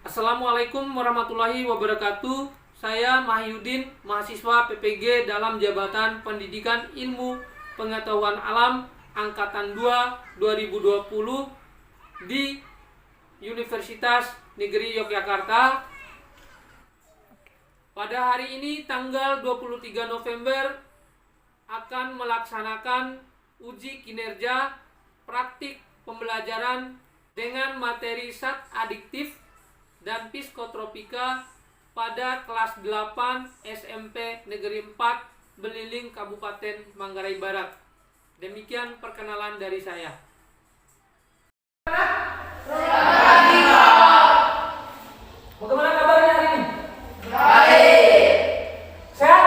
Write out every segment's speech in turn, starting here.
Assalamualaikum warahmatullahi wabarakatuh. Saya Mahyudin, mahasiswa PPG dalam Jabatan Pendidikan Ilmu Pengetahuan Alam Angkatan 2 2020 di Universitas Negeri Yogyakarta. Pada hari ini tanggal 23 November akan melaksanakan uji kinerja praktik pembelajaran dengan materi zat adiktif dan psikotropika pada kelas 8 SMP Negeri 4 Beliling Kabupaten Manggarai Barat. Demikian perkenalan dari saya. Bagaimana kabarnya hari ini? Baik. Sehat?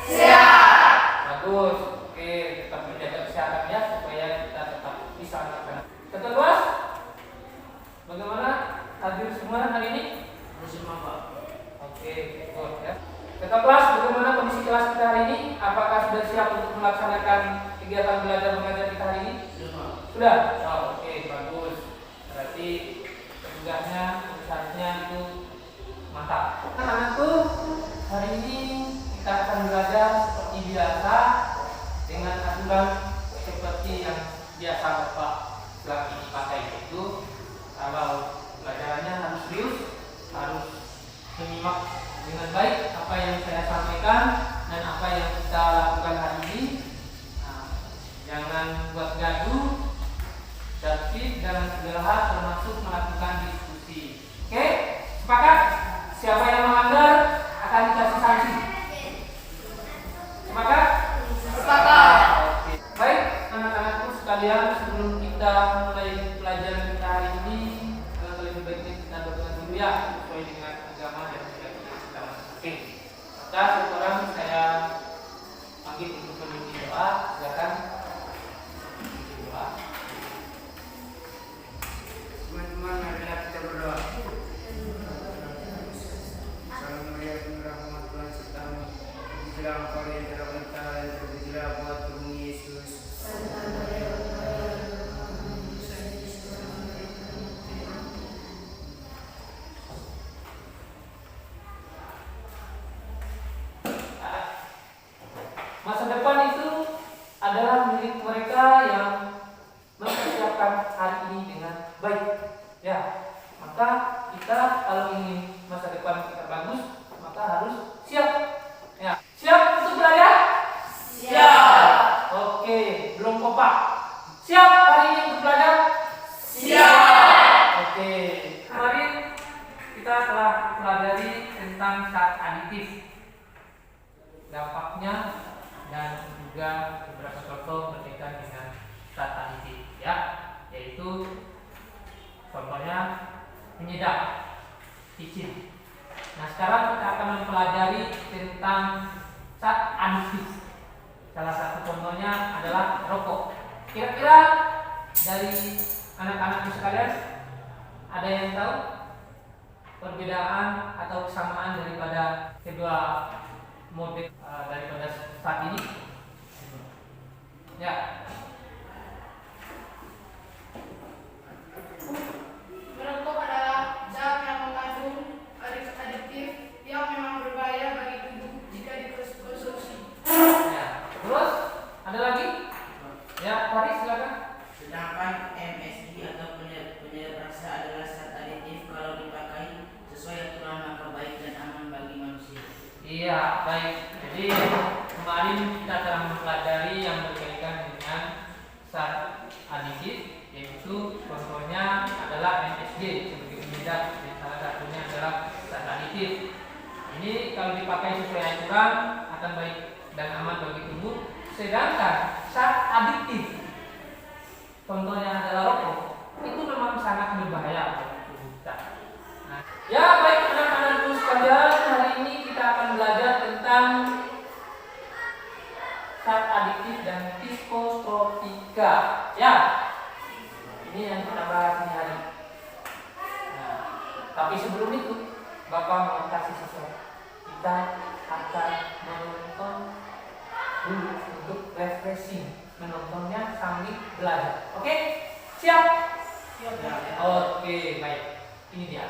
Siap. Bagus. Oke, tetap menjaga kesehatan ya supaya kita tetap bisa melaksanakan. Ketua kelas, bagaimana hadir semua hari ini? Semua Pak. Oke, good ya. Ketua kelas, bagaimana kondisi kelas kita hari ini? Apakah sudah siap untuk melaksanakan kegiatan belajar mengajar kita hari ini? Sudah? Oh, oke, bagus. Berarti tugasnya, urusannya itu mantap. Anak-anakku, hari ini kita akan belajar seperti biasa dengan aturan seperti yang biasa Bapak selama ini pakai, itu kalau pelajarannya harus serius, harus menyimak dengan baik apa yang saya sampaikan dan apa yang kita lakukan hari ini. Nah, jangan buat gaduh, tertib dalam segala hal termasuk melakukan diskusi. Oke, sepakat? Siapa yang melanggar akan dikasih sanksi. Sepakat? Sepakat. Oke. Baik, anak-anakku sekalian, sebelum kita mulai pelajaran kita hari ini, lebih baiknya kita berdoa dulu ya, sesuai dengan agama dan juga kita masing-masing. Maka sekarang saya panggil untuk memimpin doa. Silakan memimpin doa. Teman-teman, marilah kita berdoa. Assalamualaikum warahmatullahi wabarakatuh. Terpujilah Engkau yang terhampa dan terpujilah buat Tuhan Yesus. Masa depan itu adalah milik mereka yang mempersiapkan hari ini dengan baik. Ya, maka kita kalau ingin masa depan kita bagus, maka harus siap. Ya, siap untuk belajar? Siap. Oke, belum kompak. Siap hari ini untuk belajar? Siap. Oke, kemarin kita telah pelajari tentang zat aditif, dampaknya dan juga beberapa contoh berkaitan dengan zat aditif, ya, yaitu contohnya penyedap, licin. Nah, sekarang kita akan mempelajari tentang zat adiktif. Salah satu contohnya adalah rokok. Kira-kira dari anak-anakku sekalian ada yang tahu perbedaan atau kesamaan daripada kedua model daripada zat ini? Ya. Merokok adalah zat yang mengandung adiktif yang memang berbahaya bagi tubuh jika dikonsumsi. Ya. Terus ada lagi? Ya, Faris silakan. Sedangkan MSG atau penyedap rasa adalah zat aditif kalau dipakai sesuai aturan maka baik dan aman bagi manusia. Iya, baik. Jadi kemarin kita telah mempelajari yang berkaitan dengan zat aditif, yaitu contohnya adalah MSG sebagai penyedap, dan salah satunya adalah zat aditif. Ini kalau dipakai sesuai aturan akan baik dan aman bagi tubuh. Sedangkan zat adiktif, contohnya adalah rokok, itu memang sangat berbahaya bagi tubuh kita. Nah, ya baik anak-anakku sekalian, hari ini kita akan belajar tentang zat adiktif dan psikotropika. Ya, ini yang kita bahas ini hari. Nah, tapi sebelum itu, Bapak mau kasih sesuatu. Kita akan menonton dulu untuk refreshing, menontonnya sambil belajar. Oke? Siap? Oke, baik. Ini dia.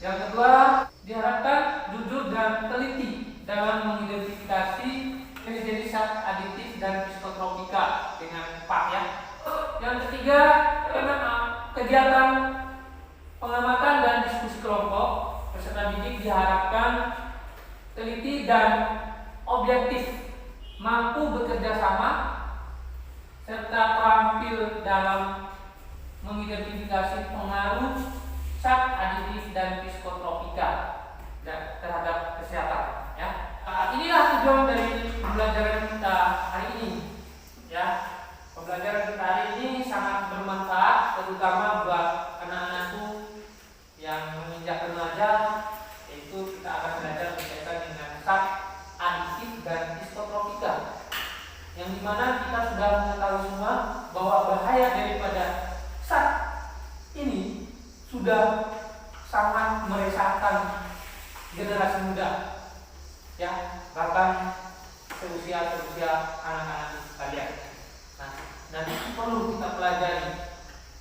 Yang kedua, diharapkan jujur dan teliti dalam mengidentifikasi jenis-jenis zat aditif dan psikotropika dengan cepat ya. Yang ketiga, kegiatan pengamatan dan diskusi kelompok peserta didik diharapkan teliti dan objektif, mampu bekerja sama, serta terampil dalam mengidentifikasi pengaruh zat aditif dan psikotropika terhadap kesehatan. Ya, inilah tujuan dari pembelajaran kita hari ini. Ya, pembelajaran kita hari ini sangat bermanfaat, terutama buat anak-anakku yang menginjak remaja, yaitu kita akan belajar berkaitan dengan zat aditif dan psikotropika, yang dimana kita sudah mengetahui semua bahwa bahaya daripada zat ini sudah sangat meresahkan generasi muda, ya, bahkan seusia anak-anak kalian. Nah, dan itu perlu kita pelajari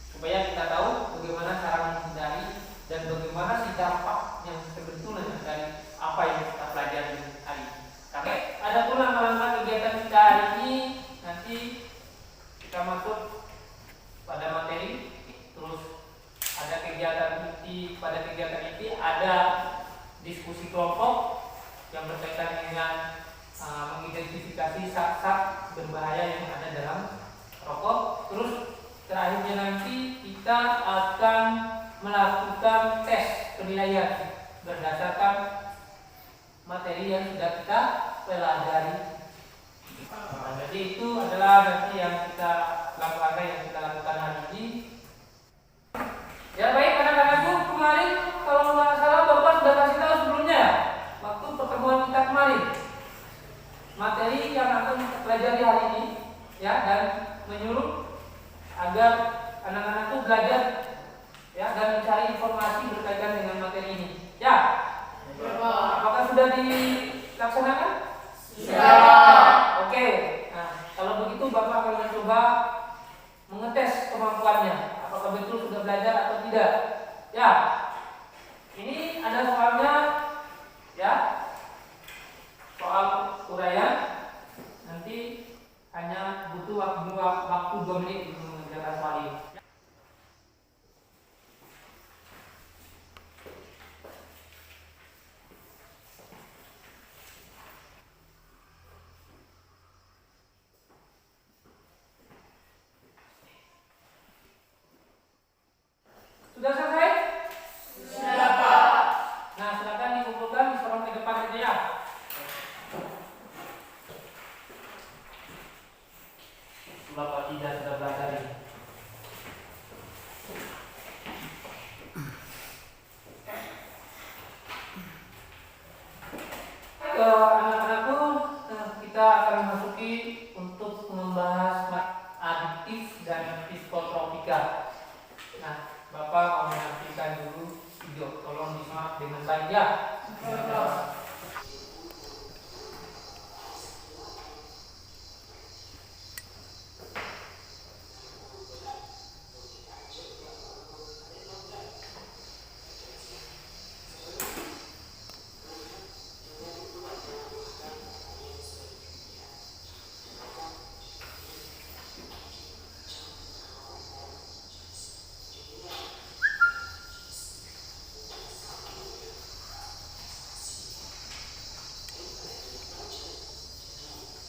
supaya kita tahu bagaimana cara menghindari dan bagaimana sih dampak yang sebetulnya dari apa yang kita pelajari hari ini. Oke, ada pun langkah-langkah kegiatan kita hari ini. Nanti kita masuk pada materi, terus ada kegiatan inti. Pada kegiatan inti ada diskusi kelompok yang berkaitan dengan mengidentifikasi zat-zat berbahaya yang ada dalam rokok. Terus terakhirnya nanti kita akan melakukan tes penilaian berdasarkan materi yang sudah kita pelajari. Jadi itu adalah nanti yang kita langkah-langkah yang kita lakukan hari ini. Ya baik, anak-anakku, kemarin kalau nggak salah Bapak sudah kasih tahu sebelumnya waktu pertemuan kita kemarin materi yang akan kita pelajari hari ini, ya, dan menyuruh agar anak-anakku belajar, ya, dan mencari informasi berkaitan dengan materi ini. Ya, apakah sudah dilaksanakan? Sudah. Oke. Nah, kalau begitu Bapak akan mencoba mengetes kemampuannya. Apakah betul sudah belajar atau tidak? Ya. Ini ada soalnya, ya. Soal uraian. Nanti hanya butuh waktu 2 menit untuk mengerjakan soal ini. Sudah selesai? Sudah, Pak. Nah, silakan dikumpulkan di sorong ke depan saja ya. Bapak tidak sudah belajar ini. Anak-anakku, kita akan memasuki untuk membahas aditif dan psikotropika. Nah, Bapak mau menampilkan dulu video, tolong disimak dengan baik ya.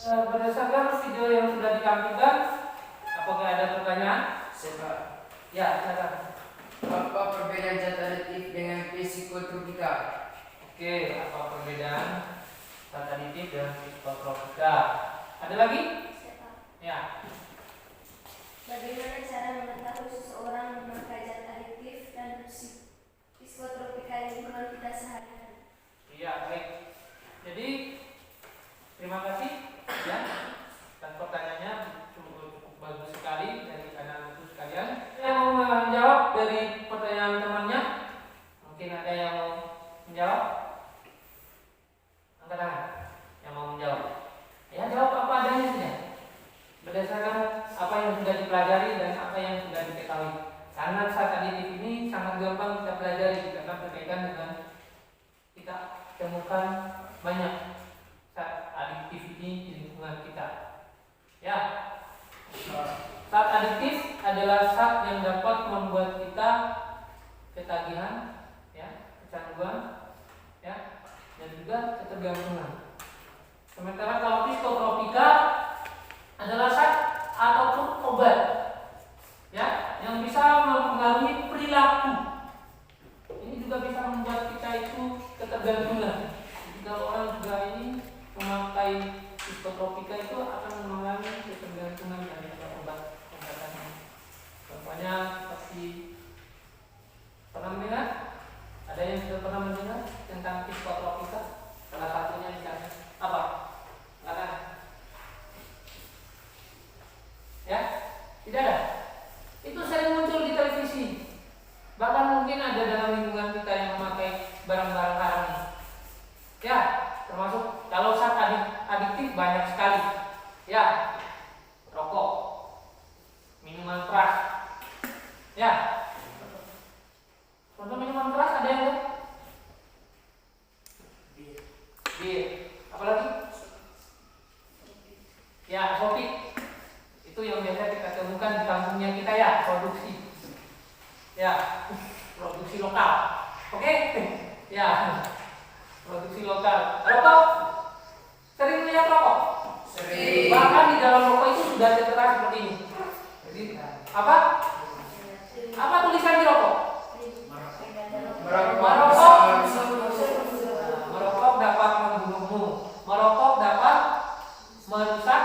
Berdasarkan video yang sudah ditampilkan, apakah ada pertanyaan? Siapa? Ya, silakan. Apa perbedaan zat aditif dengan psikotropika? Oke, apa perbedaan zat aditif dan psikotropika? Ada lagi? Ya. Bagaimana cara mengetahui seseorang memakai zat aditif dan psikotropika yang digunakan kita sehari-hari? Iya, baik. Jadi terima kasih ya. Dan pertanyaannya cukup bagus sekali dari anak-anakku sekalian. Yang mau menjawab dari pertanyaan temannya? Mungkin ada yang mau menjawab? Angkat tangan. Yang mau menjawab? Ya, jawab apa adanya saja. Berdasarkan apa yang sudah dipelajari dan apa yang sudah diketahui. Karena zat aditif ini sangat gampang kita pelajari karena berkaitan dengan kita temukan banyak zat aditif ini di lingkungan kita. Ya, zat aditif adalah zat yang dapat membuat kita ketagihan, ya, kecanduan, ya, dan juga ketergantungan. Sementara kalau psikotropika adalah zat ataupun obat, ya, yang bisa mempengaruhi perilaku. Ini juga bisa membuat kita itu ketergantungan. Jadi kalau orang juga ini memakai psikotropika itu akan mengalami ketergantungan terhadap obat-obatannya. Contohnya seperti pernah mendengar? Ada yang sudah pernah mendengar tentang psikotropika? Salah satunya misalnya apa? Silakan. Ya, tidak ada. Itu sering muncul di televisi. Bahkan mungkin ada dalam lingkungan kita yang memakai barang-barang haram ini. Ya, termasuk kalau zat adiktif banyak sekali. Ya, rokok, minuman keras. Ya, contoh minuman keras ada yang enggak? Bir. Apalagi? Ya, kopi. Itu yang biasa kita temukan di kampungnya kita ya, produksi. Ya, produksi lokal. Oke? Ya, produksi lokal. Rokok? Sering melihat rokok? Sering. Bahkan di dalam rokok itu sudah tertera seperti ini. Jadi apa? Apa tulisan di rokok? Merokok dapat membunuhmu. Merokok dapat merusak,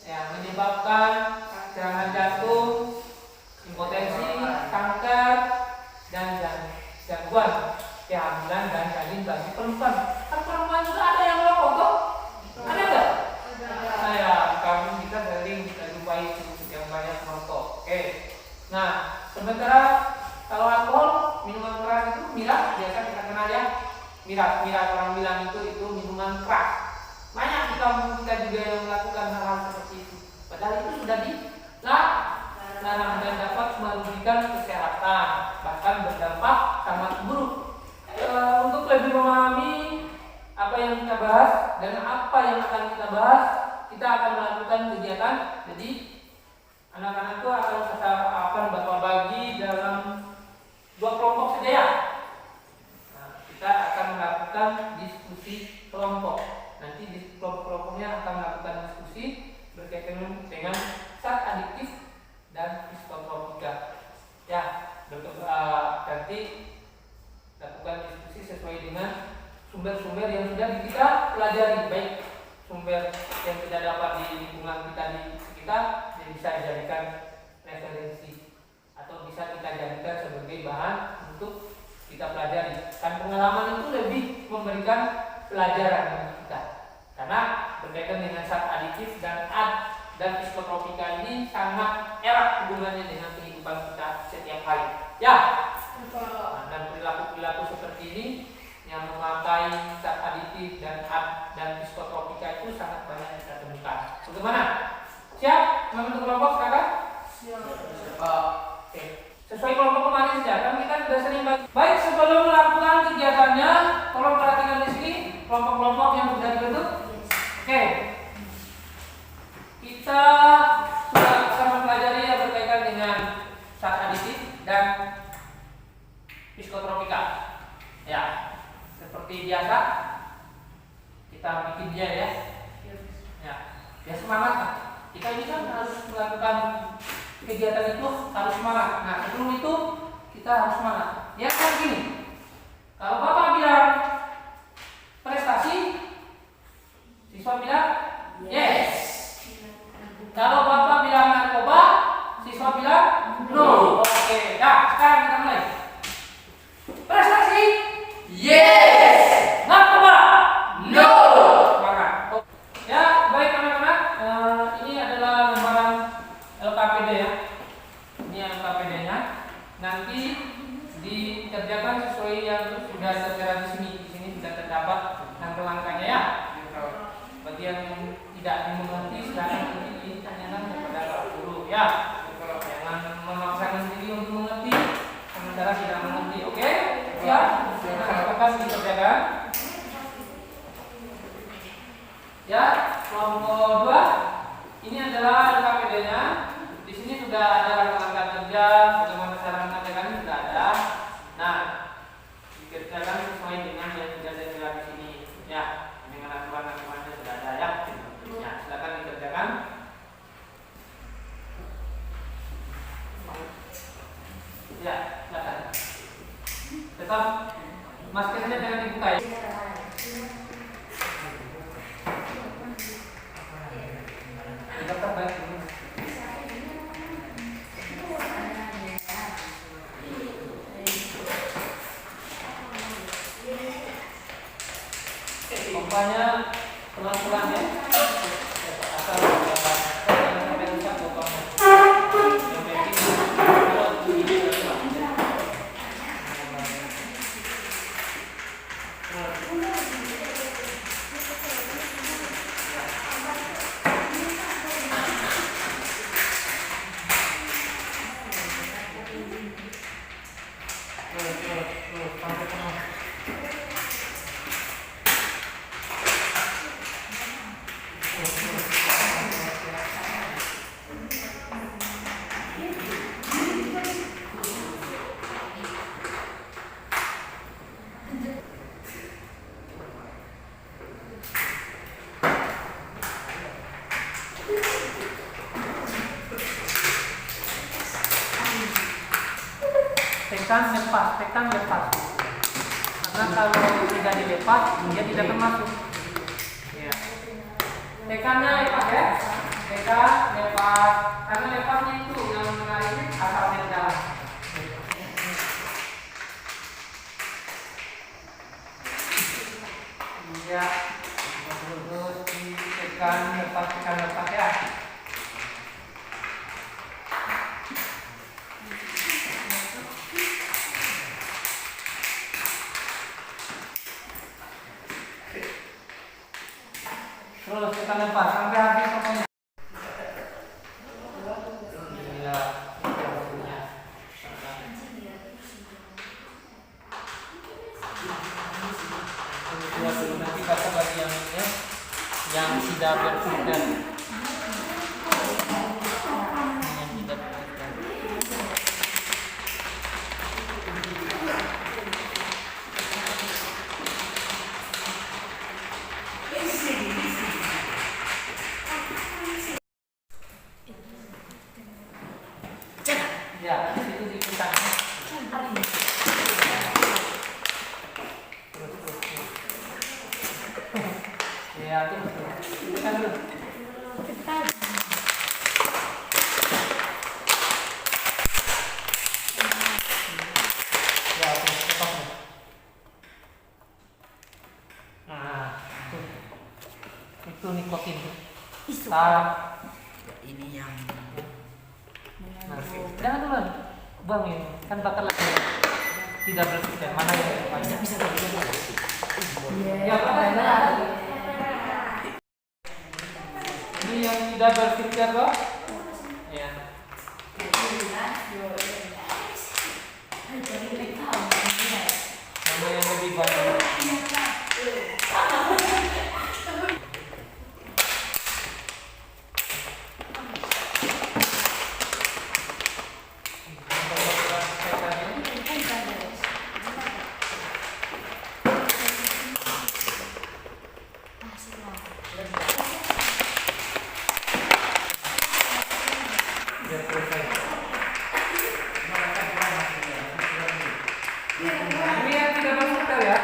ya, menyebabkan serangan jantung, impotensi, kanker, dan gangguan kehamilan dan janin bagi perempuan. Kan perempuan juga ada yang merokok kok? Ada nggak? Saya di kampung kita sering kita jumpai yang banyak merokok. Oke. Nah, sementara kalau alkohol, minuman keras itu miras, biasa kita kenal ya. Miras orang bilang itu minuman keras. Banyak di kampung kita juga yang melakukan hal-hal seperti itu. Padahal itu sudah dilarang dan dapat merugikan kesehatan, bahkan berdampak sangat buruk. Untuk lebih memahami apa yang kita bahas dan apa yang akan kita bahas, kita akan melakukan kegiatan. Jadi anak-anak itu akan bapak bagi dalam 2 kelompok saja ya. Nah, kita akan melakukan diskusi kelompok. Nanti di kelompok-kelompoknya akan melakukan diskusi berkaitan dengan zat adiktif dan psikotropika. Ya, nanti lakukan diskusi sesuai dengan sumber-sumber yang sudah kita pelajari, baik sumber yang kita dapat di lingkungan kita di sekitar yang bisa dijadikan referensi atau bisa kita jadikan sebagai bahan untuk kita pelajari. Dan pengalaman itu lebih memberikan pelajaran bagi kita, karena berkaitan dengan zat aditif dan psikotropika ini sangat erat hubungannya dengan kehidupan kita setiap hari. Ya, dan perilaku seperti ini yang memakai zat aditif dan psikotropika itu sangat banyak kita temukan. Bagaimana? Siap? Membentuk kelompok sekarang? Siap. Oke. Sesuai kelompok kemarin saja, kan kita sudah sering bagi. Baik, sebelum melakukan kegiatannya, tolong perhatikan di sini kelompok-kelompok yang sudah dibentuk. Oke. Kita sudah akan mempelajari yang berkaitan dengan zat aditif dan psikotropika. Ya, seperti biasa kita bikin dia ya. Ya, biar semangat kan. Kita ini kan harus melakukan kegiatan itu harus semangat. Nah, sebelum itu kita harus semangat. Ya kan gini. Kalau Bapak bilang prestasi, siswa bilang yes. Kalau Bapak bilang narkoba, siswa bilang no. Oke, nah sekarang kita mulai. Prestasi, yes. Narkoba, no. Semangat. Ya, baik anak-anak. Ini adalah lembaran LKPD ya. Ini LKPD-nya. Nanti dikerjakan sesuai yang sudah tertera di sini. Di sini sudah terdapat langkah-langkahnya ya. Bagi yang tidak dimengerti, silakan nanti ditanyakan kepada Pak Guru ya. Jangan memaksakan diri untuk saudara tidak mengerti. Oke? Siap? Nah, apakah dikerjakan? Ya, kelompok 2. Ini adalah LKPD-nya. Di sini sudah ada langkah kerja, bagaimana cara mengerjakannya sudah ada. Nah, dikerjakan sesuai dengan yang sudah saya jelaskan di sini. Ya, dengan aturan-aturannya sudah ada ya. Ya, silakan dikerjakan. Ya, silakan. Tetap maskernya jangan dibuka ya. Tetap baik. Pompanya pelan-pelan ya. Asal jangan sampai rusak pompanya. Yang penting kalau bunyi sampai penuh. Tekan lepas. Karena kalau tidak dilepas, dia tidak akan masuk. Ya. Tekannya lepas ya. Tekan lepas. Karena lepasnya itu yang menarik asalnya jalan. Ya. Terus ditekan lepas ya. Terus kita lepas sampai habis pokoknya. Iya. Nanti baca bagian ini yang tidak berfungsi. Ya, itu diputar. Ya, itu betul. Tekan dulu. Ya, oke, stop. Nah, itu nikotin. Stop. Ini yang Nah, jangan dulu, bang ini kan bakal lagi tidak bersih. Mana yang depannya? bisa begitu. Ya, mana? Ini yang tidak bersih kok? Ya. Mana yang lebih banyak? Ini yang tidak masuk ya?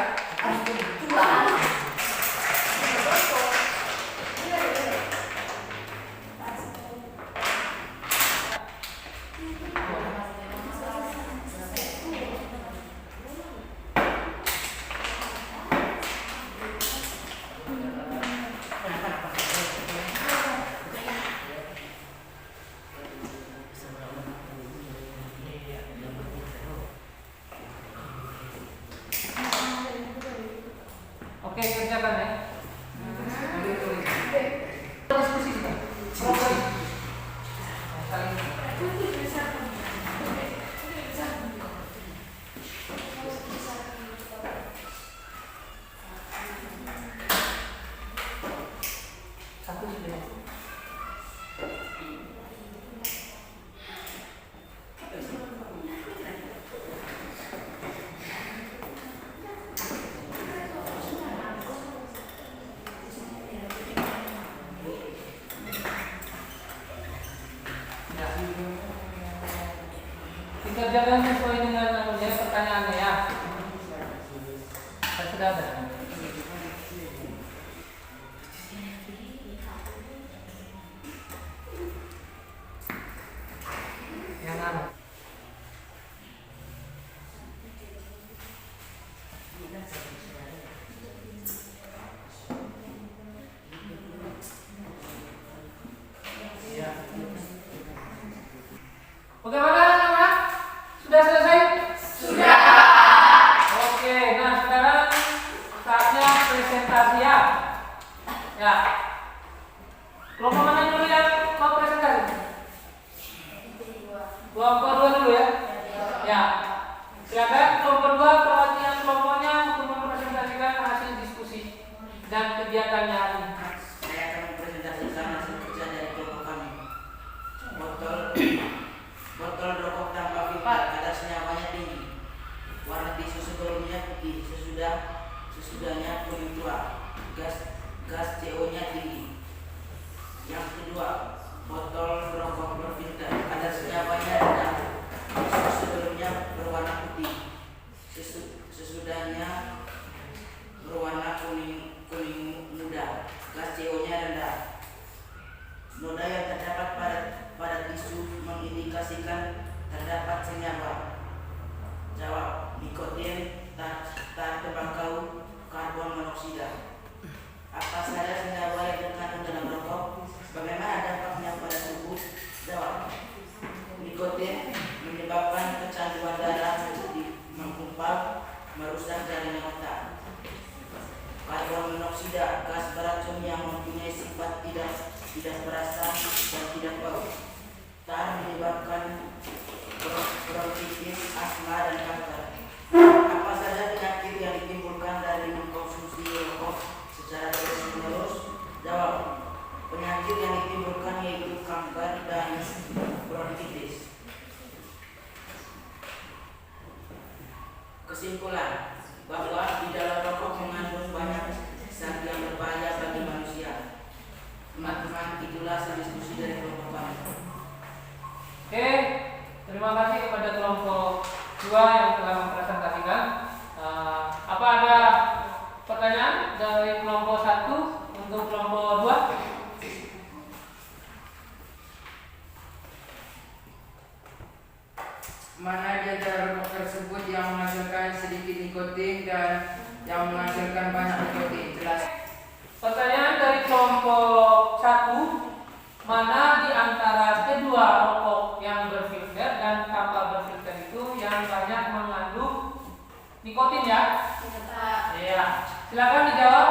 Oke, kerjakan ya. Diskusi kita. dikerjakan sesuai dengan pertanyaannya ya. Sudah ada. Yang anu. Bagaimana anak-anak? Sudah selesai? Sudah. Oke, nah sekarang saatnya presentasi ya. Ya. Kelompok mana dulu yang mau presentasi? Kelompok 2 dulu ya. Ya. Silakan kelompok 2 perhatian kelompoknya untuk mempresentasikan hasil diskusi dan kegiatannya hari ini. Saya akan mempresentasikan hasil kerja dari kelompok kami. Botol rokok tanpa filter, kadar senyawanya tinggi. Warna tisu sebelumnya putih, sesudahnya kuning tua. Gas CO-nya tinggi. Yang kedua, botol rokok berfilter, kadar senyawanya rendah. Tisu sebelumnya berwarna putih, sesudahnya berwarna kuning muda. Gas CO-nya rendah. Noda yang terdapat pada tisu mengindikasikan terdapat senyawa. Jawab: nikotin, tar tembakau, karbon monoksida. Apa saja senyawa yang terkandung dalam rokok? Bagaimana dampaknya pada tubuh? Jawab: nikotin menyebabkan kecanduan darah, menggumpal, merusak jaringan otak. Karbon monoksida, gas beracun yang mempunyai sifat tidak berasa dan tidak bau. Tar menyebabkan bronkitis, asma, dan kanker. Apa saja penyakit yang ditimbulkan dari mengkonsumsi rokok secara terus-menerus? Jawab: penyakit yang ditimbulkan yaitu kanker dan bronkitis. Kesimpulan bahwa di dalam rokok mengandung banyak zat yang berbahaya bagi manusia. Teman-teman, itulah hasil diskusi dari kelompok kami. Oke, terima kasih kepada kelompok 2 yang telah mempresentasikan. Apa ada pertanyaan dari kelompok 1 untuk kelompok 2? Mana di antara rokok tersebut yang menghasilkan sedikit nikotin dan yang menghasilkan banyak nikotin? Jelas. Pertanyaan dari kelompok 1, mana di antara kedua rokok yang berfilter dan tanpa berfilter itu yang banyak mengandung nikotin ya? Iya. Silakan dijawab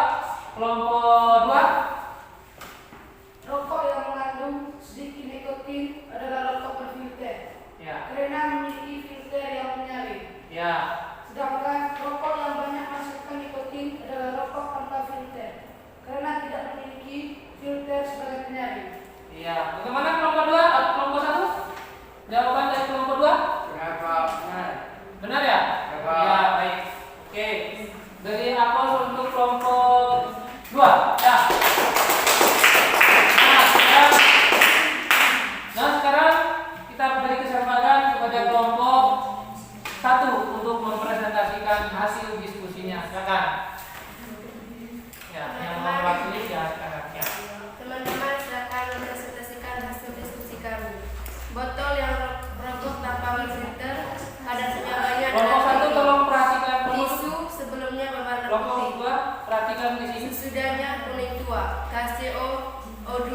kelompok 2. Rokok yang mengandung sedikit nikotin adalah rokok berfilter. Ya. Karena memiliki filter yang menyaring. Ya. Sedangkan rokok yang banyak menghasilkan nikotin adalah rokok tanpa filter. Karena tidak memiliki filter sebagai penyaring. Iya. Bagaimana kelompok 2 atau kelompok 1? Jawaban dari kelompok 2? Berapa? Benar ya? Benar. Ya, baik. Oke. Dari Apos untuk kelompok 2. Ya. Nah, sekarang kita beri kesempatan kepada kelompok 1 untuk mempresentasikan hasil diskusinya. Silakan. Ya, yang mewakili ya, silakan. Ya. Teman-teman, silakan mempresentasikan hasil diskusi kami. Botol yang rokok tanpa berfilter, kadar senyawanya Kelompok 1 tolong perhatikan dulu. tisu sebelumnya berwarna Kelompok putih. 2 perhatikan di sini. Sesudahnya kuning tua, KCO O2.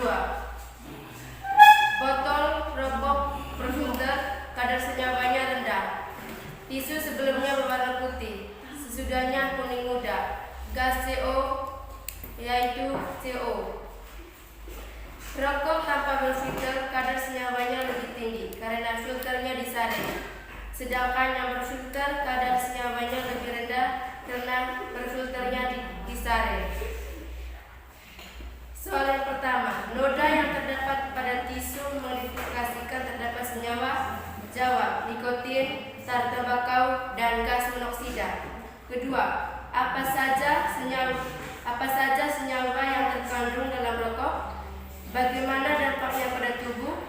Botol rokok berfilter, kadar senyawanya rendah. Tisu sebelumnya berwarna putih, sesudahnya kuning muda. Gas CO yaitu CO. Rokok tanpa berfilter, kadar senyawanya lebih tinggi karena filternya disaring. Sedangkan yang berfilter, kadar senyawanya lebih rendah karena berfilternya disaring. Soal yang pertama, noda yang terdapat pada tisu mengindikasikan terdapat senyawa. Jawab: nikotin, tar tembakau, dan gas monoksida. Kedua, apa saja senyawa yang terkandung dalam rokok? Bagaimana dampaknya pada tubuh?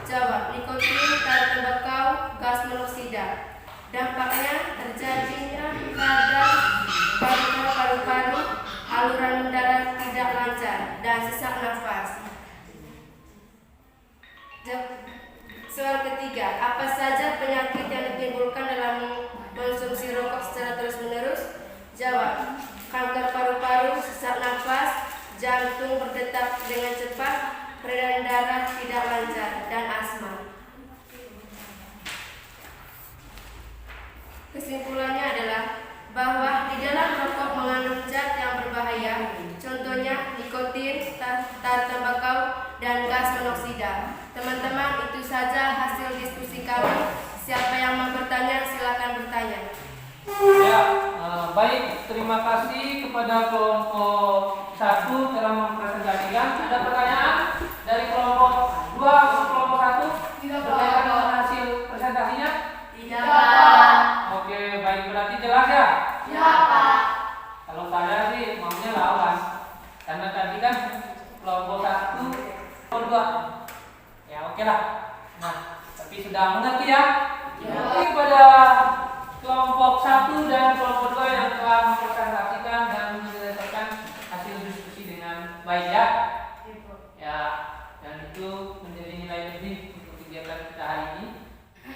Jawab: nikotin, tar tembakau, gas monoksida. paru-paru, aluran darah tidak lancar, dan sesak nafas. Soal ketiga, apa saja penyakit yang ditimbulkan dalam mengonsumsi rokok secara terus-menerus? Jawab, kanker paru-paru, sesak nafas, jantung berdetak dengan cepat, peredaran darah tidak lancar, dan asma. Kesimpulannya adalah bahwa di dalam rokok mengandung zat yang berbahaya, contohnya nikotin, tar tembakau, dan gas monoksida. Teman-teman, itu saja hasil diskusi kami. Siapa yang mau bertanya, silakan bertanya. Ya, baik. Terima kasih kepada kelompok 1 telah mempresentasikan. Ada pertanyaan dari kelompok 2 atau kelompok 1 berkaitan dengan hasil presentasinya? Tidak. Oke, baik, berarti jelas ya? Ya, Pak. Kalau saya sih maunya lawan, karena tadi kan kelompok 1, kelompok 2. Ya oke lah. Nah, tapi sudah mengerti ya? Jadi pada kelompok 1 dan kelompok 2 yang telah mempresentasikan dan menyelesaikan hasil diskusi dengan baik ya. Ya, dan itu menjadi nilai lebih untuk kegiatan kita hari ini.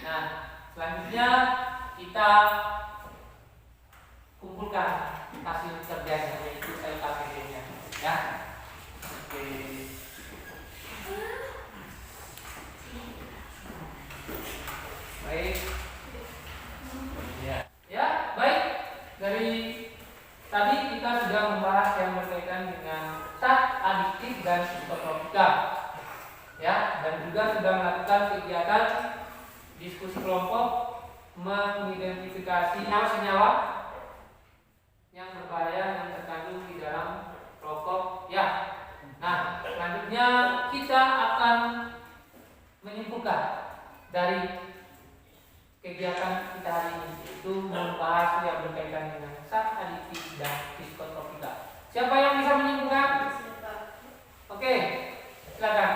Nah, selanjutnya kita kumpulkan hasil kerjanya, yaitu LKPD-nya ya. Oke. Baik. Ya, baik. Dari tadi kita sudah membahas yang berkaitan dengan zat adiktif dan psikotropika. Ya, dan juga sudah melakukan kegiatan diskusi kelompok mengidentifikasi senyawa yang berbahaya yang terkandung di dalam rokok. Ya. Nah, selanjutnya kita akan menyimpulkan dari kegiatan kita hari ini, itu membahas yang berkaitan dengan zat adiktif dan psikotropika. Siapa yang bisa menyimpulkan? Oke, silakan.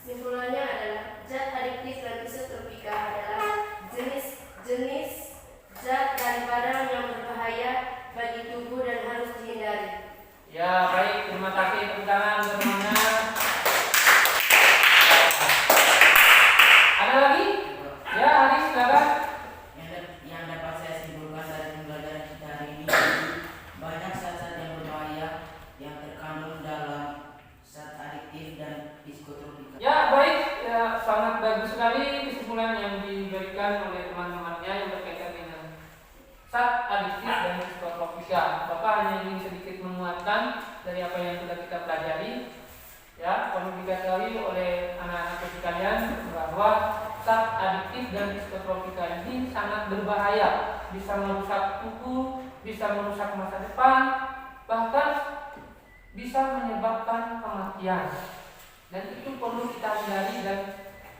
Kesimpulannya adalah zat adiktif dan psikotropika adalah jenis-jenis zat dan barang yang berbahaya bagi tubuh dan harus dihindari. Ya, baik, terima kasih. Tepuk tangan semuanya. Ada lagi? Ya, Haris, silakan. Yang dapat saya simpulkan dari pembelajaran kita hari ini, banyak zat-zat yang berbahaya yang terkandung dalam zat adiktif dan psikotropika. Ya, baik. Ya, sangat bagus sekali kesimpulan yang diberikan oleh teman-temannya yang berkaitan dengan zat adiktif dan psikotropika. Bapak hanya ingin sedikit menguatkan dari apa yang sudah kita pelajari. Ya, perlu diketahui oleh anak-anak sekalian bahwa zat adiktif dan psikotropika ini sangat berbahaya, bisa merusak tubuh, bisa merusak masa depan, bahkan bisa menyebabkan kematian. Dan itu perlu kita hindari, dan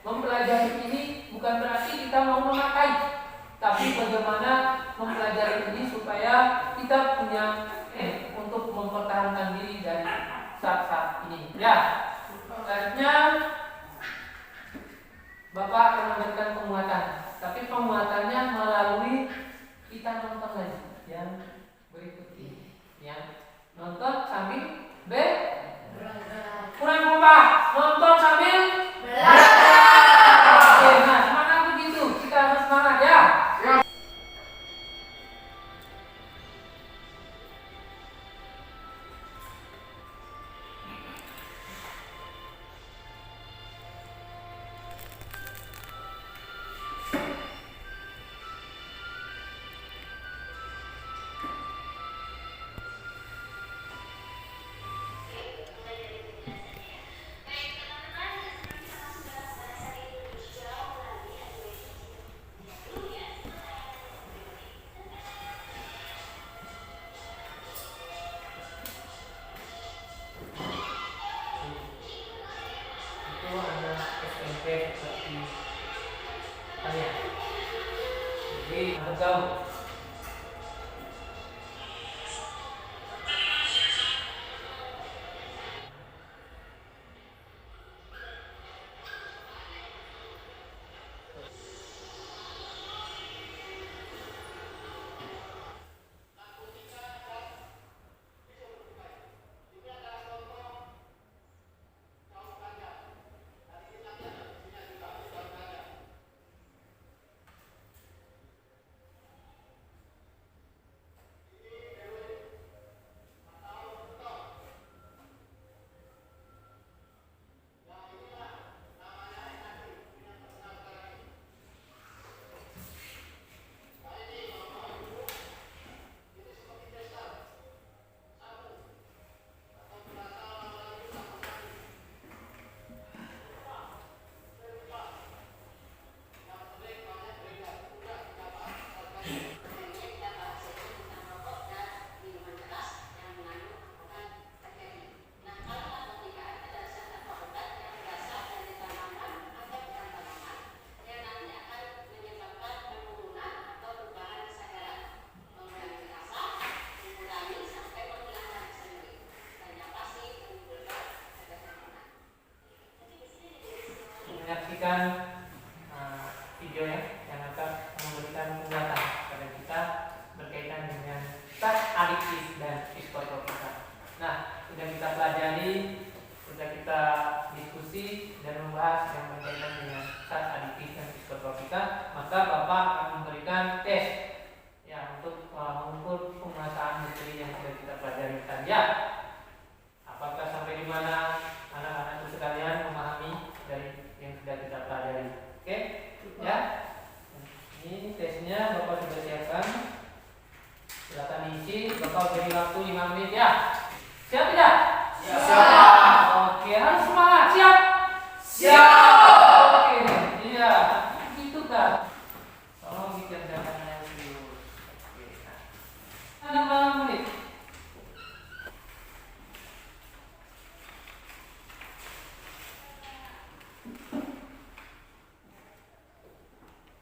mempelajari ini bukan berarti kita mau memakai, tapi bagaimana mempelajari ini supaya kita punya untuk mempertahankan diri dari zat-zat ini. Ya, selanjutnya Bapak akan memberikan penguatan, tapi penguatannya melalui kita nonton lagi yang berikut ini. Ya, nonton sambil kurang kompak, nonton sambil belajar. Oke, nah semangat begitu, kita harus semangat ya. menyaksikan video yang akan memberikan penjelasan kepada kita berkaitan dengan zat adiktif dan psikotropika. Nah, sudah kita pelajari, sudah kita diskusi dan membahas yang berkaitan dengan zat adiktif dan psikotropika, maka Bapak akan memberikan tes ya untuk mengukur penguasaan materi yang sudah kita pelajari tadi ya. Apakah sampai di mana anak-anakku sekalian memahami dari yang sudah kita pelajari? Oke? Ya. Ini tesnya Bapak sudah siapkan. Silakan diisi. Bapak beri waktu 5 menit ya. Siap tidak? Siap. Oke, harus semangat. Siap? Siap. Oke. Iya. Gitu kan. Tolong dikerjakan yang dulu. Oke. Nah. 5 menit.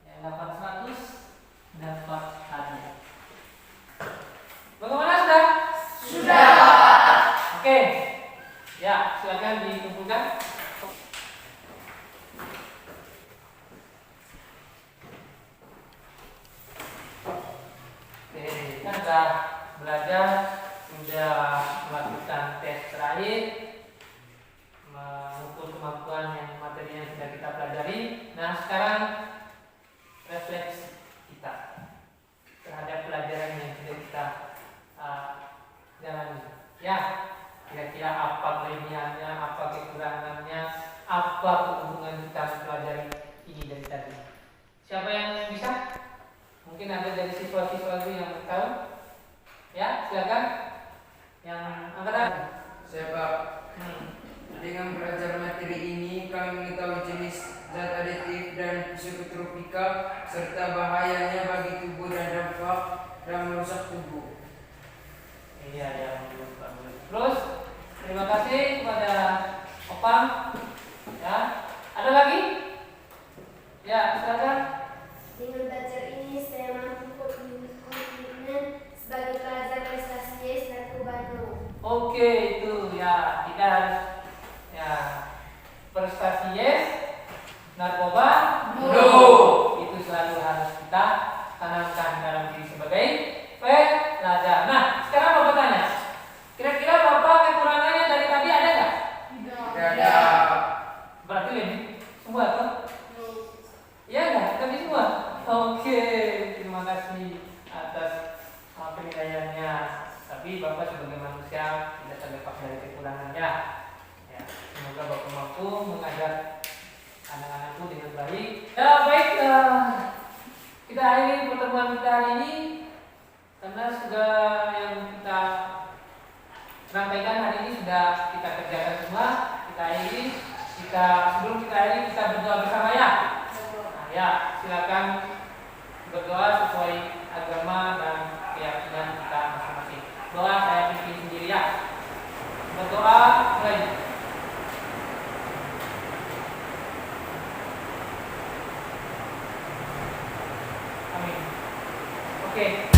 Yang dapat 100 dapat hadiah. Bagaimana sudah? Sudah. Oke. Ya, silakan dikumpulkan. Oke, kita sudah belajar, sudah melakukan tes terakhir, mengukur kemampuan yang materi yang sudah kita pelajari. Nah, sekarang refleksi kita terhadap pelajaran yang sudah kita jalani. Ya, kira-kira apa kelebihannya, apa kekurangannya, apa keuntungan kita mempelajari ini dari tadi. Siapa yang bisa? Mungkin ada dari siswa-siswa itu yang tahu. Ya, silakan. Yang angkatan. Saya Pak. Dengan belajar materi ini kami mengetahui jenis zat adiktif dan psikotropika serta bahayanya bagi tubuh dan dampak dan merusak tubuh. Iya, ya, bagus. Terus, terima kasih kepada Opang. Ya, ada lagi? Ya, silakan. Dengan belajar ini saya mampu komitmen sebagai pelajar prestasi yes narkoba no. Oke, itu ya, kita harus ya prestasi yes, narkoba No. Itu selalu harus kita tanamkan dalam diri sebagai pelajar. Nah, sekarang Bapak tanya, kira-kira Bapak kekurangannya dari tadi ada nggak? Tidak ada. Berarti lebih semua tuh? Iya nggak? Lebih semua? Oke, terima kasih atas penilaiannya. Tapi Bapak sebagai manusia tidak terlepas dari kekurangannya. Ya, semoga Bapak mampu mengajar anak-anakku dengan baik. Ya baik, kita akhiri pertemuan kita hari ini karena sudah yang kita sampaikan hari ini sudah kita kerjakan semua. Kita akhiri, sebelum kita akhiri kita berdoa bersama ya. Nah, ya, silakan berdoa sesuai agama dan keyakinan kita masing-masing. Doa saya pimpin sendiri ya. Berdoa mulai. Amin. Oke.